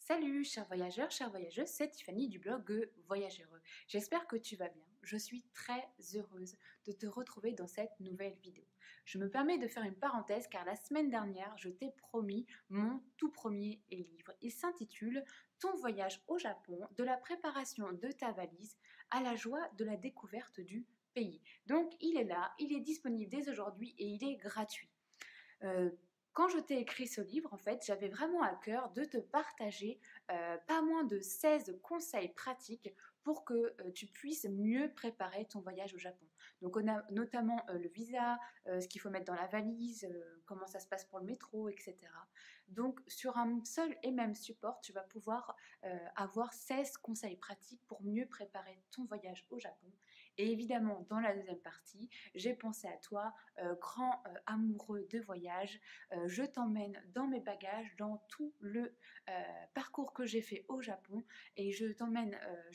Salut, chers voyageurs, chères voyageuses, c'est Tiffany du blog Voyage Heureux. J'espère que tu vas bien. Je suis très heureuse de te retrouver dans cette nouvelle vidéo. Je me permets de faire une parenthèse car la semaine dernière, je t'ai promis mon tout premier livre. Il s'intitule Ton voyage au Japon, de la préparation de ta valise à la joie de la découverte du pays. Donc il est là, il est disponible dès aujourd'hui et il est gratuit. Euh, Quand je t'ai écrit ce livre, en fait, j'avais vraiment à cœur de te partager pas moins de 16 conseils pratiques pour que tu puisses mieux préparer ton voyage au Japon. Donc on a notamment le visa, ce qu'il faut mettre dans la valise, comment ça se passe pour le métro, etc. Donc sur un seul et même support, tu vas pouvoir avoir 16 conseils pratiques pour mieux préparer ton voyage au Japon. Et évidemment, dans la deuxième partie, j'ai pensé à toi, grand amoureux de voyage. Je t'emmène dans mes bagages, dans tout le parcours que j'ai fait au Japon et je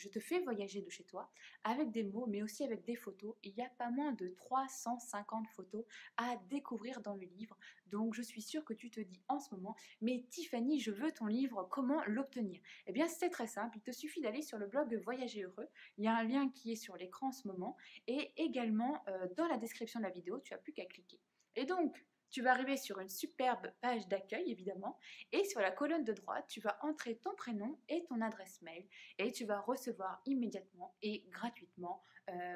te fais voyager de chez toi avec des mots mais aussi avec des photos. Il y a pas moins de 350 photos à découvrir dans le livre. Donc je suis sûre que tu te dis en ce moment, mais Tiffany, je veux ton livre, comment l'obtenir? Eh bien c'est très simple, il te suffit d'aller sur le blog Voyager Heureux. Il y a un lien qui est sur l'écran en ce moment et également dans la description de la vidéo, tu n'as plus qu'à cliquer. Et donc, tu vas arriver sur une superbe page d'accueil, évidemment, et sur la colonne de droite, tu vas entrer ton prénom et ton adresse mail, et tu vas recevoir immédiatement et gratuitement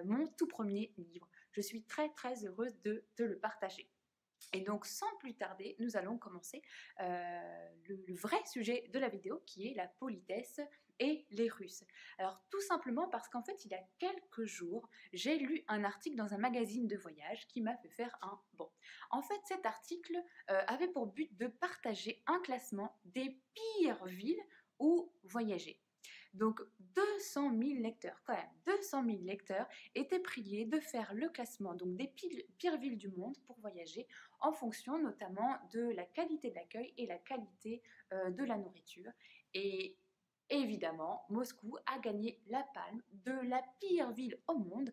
mon tout premier livre. Je suis très très heureuse de te le partager. Et donc, sans plus tarder, nous allons commencer le vrai sujet de la vidéo qui est la politesse et les Russes. Alors, tout simplement parce qu'en fait, il y a quelques jours, j'ai lu un article dans un magazine de voyage qui m'a fait faire un bond. En fait, cet article avait pour but de partager un classement des pires villes où voyager. Donc 200 000 lecteurs, quand même, 200 000 lecteurs étaient priés de faire le classement donc des pires villes du monde pour voyager en fonction notamment de la qualité de l'accueil et la qualité de la nourriture. Et évidemment, Moscou a gagné la palme de la pire ville au monde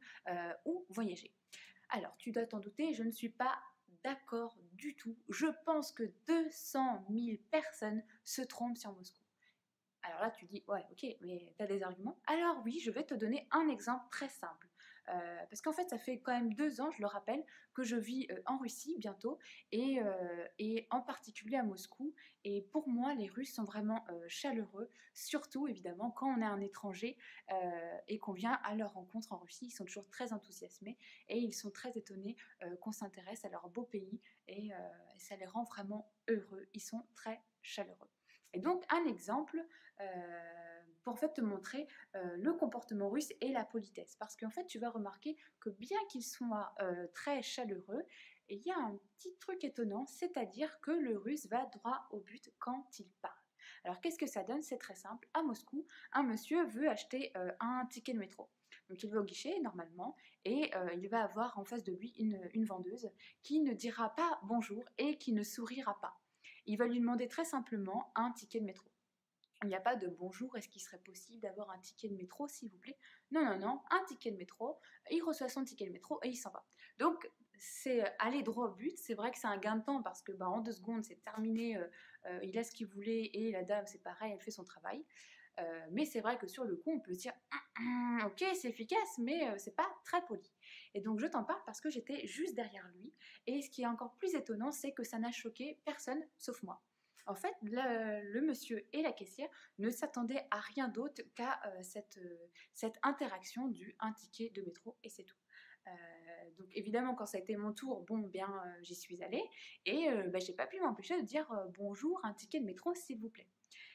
où voyager. Alors, tu dois t'en douter, je ne suis pas d'accord du tout. Je pense que 200 000 personnes se trompent sur Moscou. Alors là, tu dis, ouais, ok, mais tu as des arguments? Alors oui, je vais te donner un exemple très simple. Parce qu'en fait, ça fait quand même 2 ans, je le rappelle, que je vis en Russie bientôt, et en particulier à Moscou. Et pour moi, les Russes sont vraiment chaleureux, surtout évidemment quand on est un étranger et qu'on vient à leur rencontre en Russie. Ils sont toujours très enthousiasmés et ils sont très étonnés qu'on s'intéresse à leur beau pays et ça les rend vraiment heureux. Ils sont très chaleureux. Et donc, un exemple pour en fait te montrer le comportement russe et la politesse. Parce qu'en fait, tu vas remarquer que bien qu'ils soient très chaleureux, il y a un petit truc étonnant, c'est-à-dire que le russe va droit au but quand il parle. Alors, qu'est-ce que ça donne? C'est très simple. À Moscou, un monsieur veut acheter un ticket de métro. Donc il va au guichet normalement et il va avoir en face de lui une vendeuse qui ne dira pas bonjour et qui ne sourira pas. Il va lui demander très simplement un ticket de métro. Il n'y a pas de bonjour, est-ce qu'il serait possible d'avoir un ticket de métro, s'il vous plaît? Non, non, non, un ticket de métro, il reçoit son ticket de métro et il s'en va. Donc, c'est aller droit au but. C'est vrai que c'est un gain de temps parce que en 2 secondes, c'est terminé, il a ce qu'il voulait et la dame, c'est pareil, elle fait son travail. Mais c'est vrai que sur le coup, on peut se dire ok, c'est efficace, mais c'est pas très poli. Et donc, je t'en parle parce que j'étais juste derrière lui. Et ce qui est encore plus étonnant, c'est que ça n'a choqué personne sauf moi. En fait, le monsieur et la caissière ne s'attendaient à rien d'autre qu'à cette interaction du un ticket de métro et c'est tout. Donc évidemment, quand ça a été mon tour, bon, bien, j'y suis allée et j'ai pas pu m'empêcher de dire bonjour, un ticket de métro, s'il vous plaît.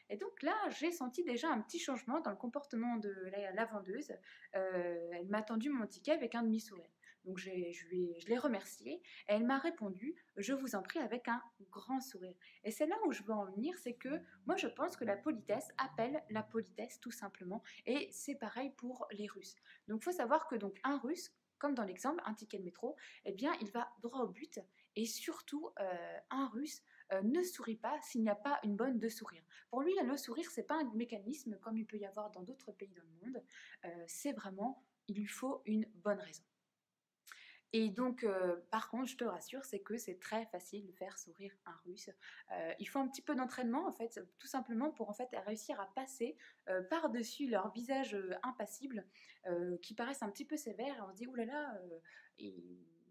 Et donc là, j'ai senti déjà un petit changement dans le comportement de la vendeuse. Elle m'a tendu mon ticket avec un demi-sourire. Donc je l'ai remerciée et elle m'a répondu je vous en prie avec un grand sourire. Et c'est là où je veux en venir, c'est que moi je pense que la politesse appelle la politesse tout simplement. Et c'est pareil pour les Russes. Donc il faut savoir que donc un Russe, comme dans l'exemple, un ticket de métro, eh bien il va droit au but et surtout un Russe ne sourit pas s'il n'y a pas une bonne de sourire. Pour lui, le sourire, c'est pas un mécanisme comme il peut y avoir dans d'autres pays dans le monde. C'est vraiment, il lui faut une bonne raison. Et donc, par contre, je te rassure, c'est que c'est très facile de faire sourire un Russe. Il faut un petit peu d'entraînement, en fait, tout simplement pour en fait réussir à passer par-dessus leur visage impassible, qui paraissent un petit peu sévères, et on se dit: «Ouh là là,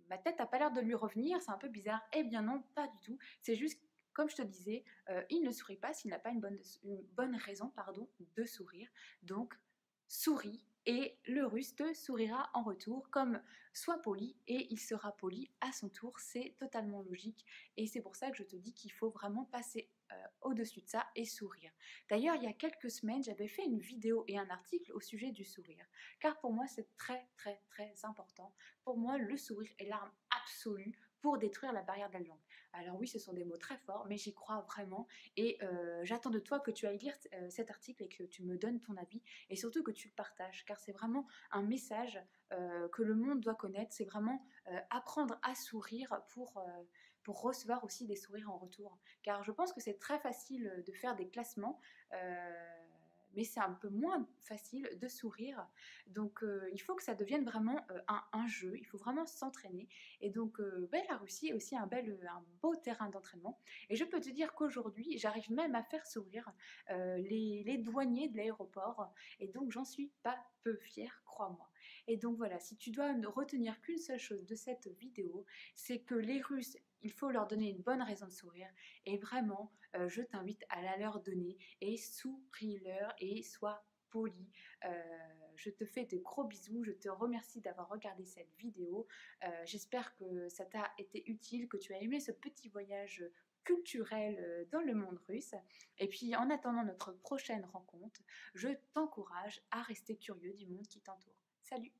ma tête a pas l'air de lui revenir, c'est un peu bizarre». Eh bien non, pas du tout. C'est juste, comme je te disais, il ne sourit pas s'il n'a pas une bonne raison, pardon, de sourire. Donc, souris et le Russe te sourira en retour, comme sois poli et il sera poli à son tour. C'est totalement logique et c'est pour ça que je te dis qu'il faut vraiment passer au-dessus de ça et sourire. D'ailleurs, il y a quelques semaines, j'avais fait une vidéo et un article au sujet du sourire, car pour moi, c'est très très très important. Pour moi, le sourire est l'arme absolue pour détruire la barrière de la langue. Alors oui, ce sont des mots très forts, mais j'y crois vraiment et j'attends de toi que tu ailles lire cet article et que tu me donnes ton avis et surtout que tu le partages, car c'est vraiment un message que le monde doit connaître. C'est vraiment apprendre à sourire pour recevoir aussi des sourires en retour. Car je pense que c'est très facile de faire des classements, mais c'est un peu moins facile de sourire. Donc il faut que ça devienne vraiment un jeu, il faut vraiment s'entraîner. Et donc la Russie est aussi un beau terrain d'entraînement. Et je peux te dire qu'aujourd'hui, j'arrive même à faire sourire les douaniers de l'aéroport. Et donc j'en suis pas peu fière, crois-moi. Et donc voilà, si tu dois ne retenir qu'une seule chose de cette vidéo, c'est que les Russes, il faut leur donner une bonne raison de sourire. Et vraiment, je t'invite à la leur donner et souris-leur et sois poli. Je te fais de gros bisous, je te remercie d'avoir regardé cette vidéo. J'espère que ça t'a été utile, que tu as aimé ce petit voyage culturel dans le monde russe. Et puis en attendant notre prochaine rencontre, je t'encourage à rester curieux du monde qui t'entoure. Salut!